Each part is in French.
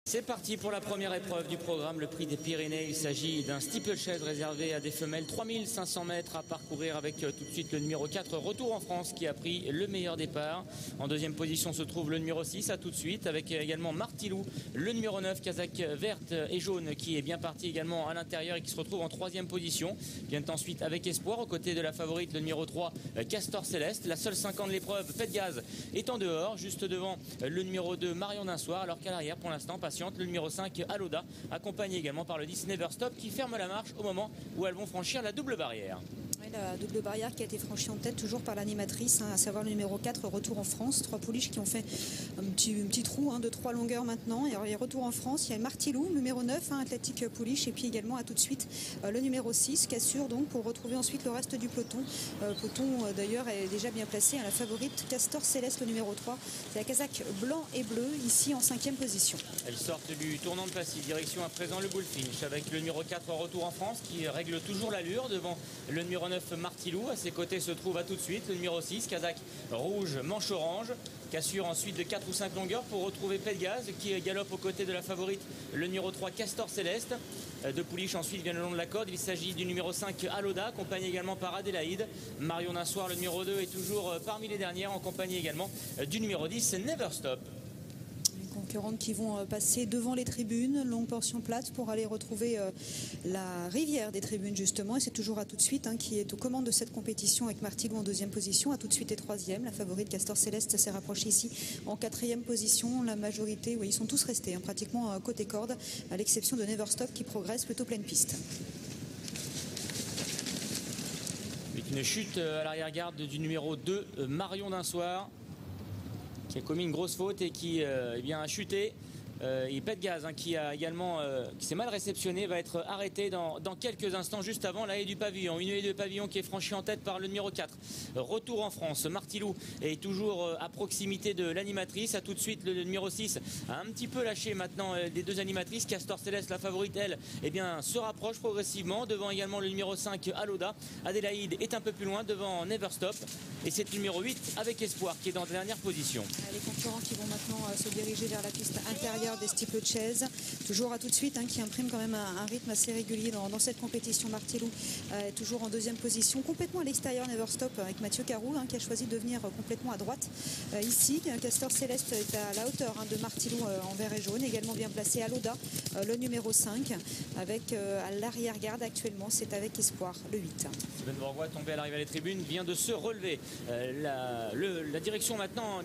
C'est parti pour la première épreuve du programme, le prix des Pyrénées. Il s'agit d'un steeplechase réservé à des femelles, 3500 mètres à parcourir avec tout de suite le numéro 4, Retour en France, qui a pris le meilleur départ. En deuxième position se trouve le numéro 6, à tout de suite, avec également Martilou, le numéro 9, casaque verte et jaune, qui est bien parti également à l'intérieur et qui se retrouve en troisième position. Viennent ensuite avec espoir, aux côtés de la favorite, le numéro 3, Castor Céleste. La seule 5 ans de l'épreuve, Pet Gaz, est en dehors, juste devant le numéro 2, Marion Dinsoir, alors qu'à l'arrière, pour l'instant, le numéro 5, Aloda, accompagné également par le 10, Never Stop, qui ferme la marche au moment où elles vont franchir la double barrière. Oui, la double barrière qui a été franchie en tête toujours par l'animatrice, à savoir le numéro 4, Retour en France. 3 pouliches qui ont fait un petit trou de 3 longueurs maintenant. Et alors, il y a Retour en France, il y a Martilou, numéro 9, Athletic Pouliche, et puis également à tout de suite le numéro 6, qui assure donc pour retrouver ensuite le reste du peloton. Peloton d'ailleurs est déjà bien placé. La favorite, Castor Céleste, le numéro 3. C'est la casaque blanc et bleu, ici en 5e position. Elles sortent du tournant de Passy, direction à présent le bullfinch, avec le numéro 4, Retour en France, qui règle toujours l'allure devant le numéro 9, Martilou. À ses côtés se trouve à tout de suite le numéro 6, casaque rouge, manche orange, qui assure ensuite de 4 ou 5 longueurs pour retrouver Pet Gaz, qui galope aux côtés de la favorite, le numéro 3, Castor Céleste. Deux pouliches ensuite viennent le long de la corde. Il s'agit du numéro 5, Aloda, accompagné également par Adélaïde. Marion Dinsoir, le numéro 2, est toujours parmi les dernières, en compagnie également du numéro 10, Never Stop. Concurrentes qui vont passer devant les tribunes, longue portion plate pour aller retrouver la rivière des tribunes justement, et c'est toujours à tout de suite qui est aux commandes de cette compétition, avec Martilou en 2e position, à tout de suite et 3e. La favorite Castor Céleste s'est rapprochée ici en 4e position. La majorité, oui, ils sont tous restés pratiquement côté corde, à l'exception de Never Stop qui progresse plutôt pleine piste. Avec une chute à l'arrière-garde du numéro 2, Marion Dinsoir, qui a commis une grosse faute et qui a chuté. Et Pet Gaz, qui a également qui s'est mal réceptionné, va être arrêté dans quelques instants, juste avant la haie du pavillon. Une haie de pavillon qui est franchie en tête par le numéro 4. Retour en France. Martilou est toujours à proximité de l'animatrice. À tout de suite, le numéro 6 a un petit peu lâché maintenant des deux animatrices. Castor Céleste, la favorite, elle, se rapproche progressivement. Devant également le numéro 5, Aloda. Adélaïde est un peu plus loin devant Never Stop. Et c'est le numéro 8 avec Espoir qui est dans la dernière position. Les concurrents qui vont maintenant se diriger vers la piste intérieure des steeplechase, toujours à tout de suite, qui imprime quand même un rythme assez régulier dans cette compétition. Martilou est toujours en 2e position, complètement à l'extérieur. Never Stop avec Mathieu Carou, qui a choisi de venir complètement à droite ici. Castor Céleste est à la hauteur de Martilou en vert et jaune, également bien placé Aloda, le numéro 5, avec à l'arrière-garde actuellement, c'est avec Espoir, le 8. Sébène Bourgois, tombé à l'arrivée des tribunes, vient de se relever. La direction maintenant,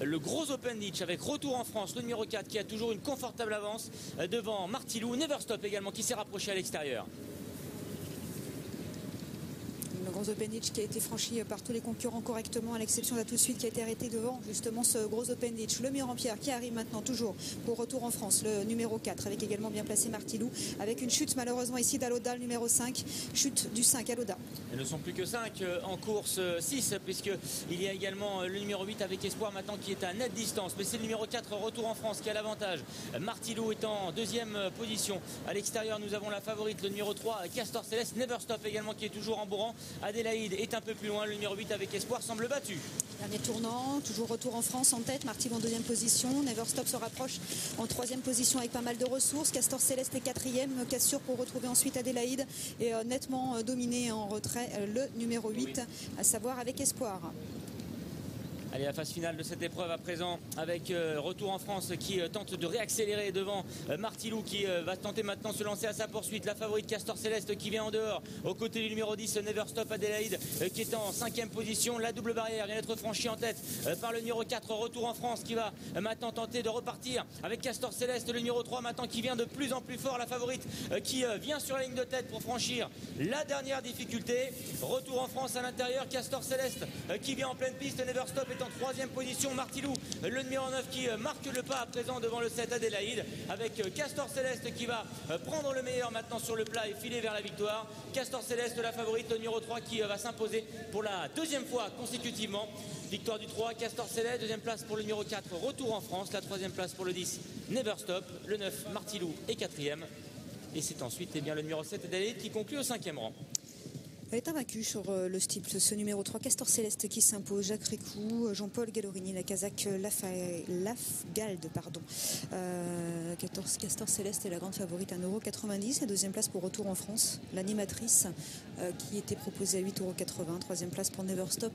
le gros open ditch avec Retour en France, le numéro 4, qui a toujours une confortable avance devant Martilou. Never Stop également qui s'est rapproché à l'extérieur. Le gros open ditch qui a été franchi par tous les concurrents correctement, à l'exception d'à tout de suite qui a été arrêté devant justement ce gros open ditch. Le mur en pierre qui arrive maintenant toujours pour Retour en France, le numéro 4, avec également bien placé Martilou, avec une chute malheureusement ici d'Aloda, le numéro 5, chute du 5 Aloda. Elles ne sont plus que 5 en course 6, puisqu'il y a également le numéro 8 avec Espoir maintenant qui est à nette distance, mais c'est le numéro 4, Retour en France, qui a l'avantage. Martilou est en 2e position. À l'extérieur, nous avons la favorite, le numéro 3, Castor Céleste. Never Stop également qui est toujours en bourrant. Adélaïde est un peu plus loin, le numéro 8 avec Espoir semble battu. Dernier tournant, toujours Retour en France en tête, Martilou en 2e position. Never Stop se rapproche en 3e position avec pas mal de ressources. Castor Céleste est 4e, Cassure pour retrouver ensuite Adélaïde, et nettement dominé en retrait le numéro 8, à savoir avec Espoir. Allez, la phase finale de cette épreuve à présent avec Retour en France qui tente de réaccélérer devant Martilou qui va tenter maintenant de se lancer à sa poursuite. La favorite Castor Céleste qui vient en dehors aux côtés du numéro 10, Never Stop. Adélaïde qui est en 5e position. La double barrière vient d'être franchie en tête par le numéro 4, Retour en France, qui va maintenant tenter de repartir avec Castor Céleste. Le numéro 3 maintenant qui vient de plus en plus fort. La favorite qui vient sur la ligne de tête pour franchir la dernière difficulté. Retour en France à l'intérieur. Castor Céleste qui vient en pleine piste. Never Stop est en 3e position. Martilou, le numéro 9, qui marque le pas à présent devant le 7, Adélaïde, avec Castor Céleste qui va prendre le meilleur maintenant sur le plat et filer vers la victoire. Castor Céleste, la favorite, le numéro 3, qui va s'imposer pour la 2e fois consécutivement. Victoire du 3, Castor Céleste. 2e place pour le numéro 4, Retour en France. La 3e place pour le 10, Never Stop. Le 9, Martilou, est 4e. Et c'est ensuite le numéro 7, Adélaïde, qui conclut au 5e rang. Elle est invaincue sur le steeple. Ce numéro 3, Castor Céleste qui s'impose. Jacques Récou, Jean-Paul Gallorini, la Kazakh Lafgalde, pardon. Castor Céleste est la grande favorite à 1,90 €. La deuxième place pour Retour en France, l'animatrice qui était proposée à 8,80 €. Troisième place pour Never Stop.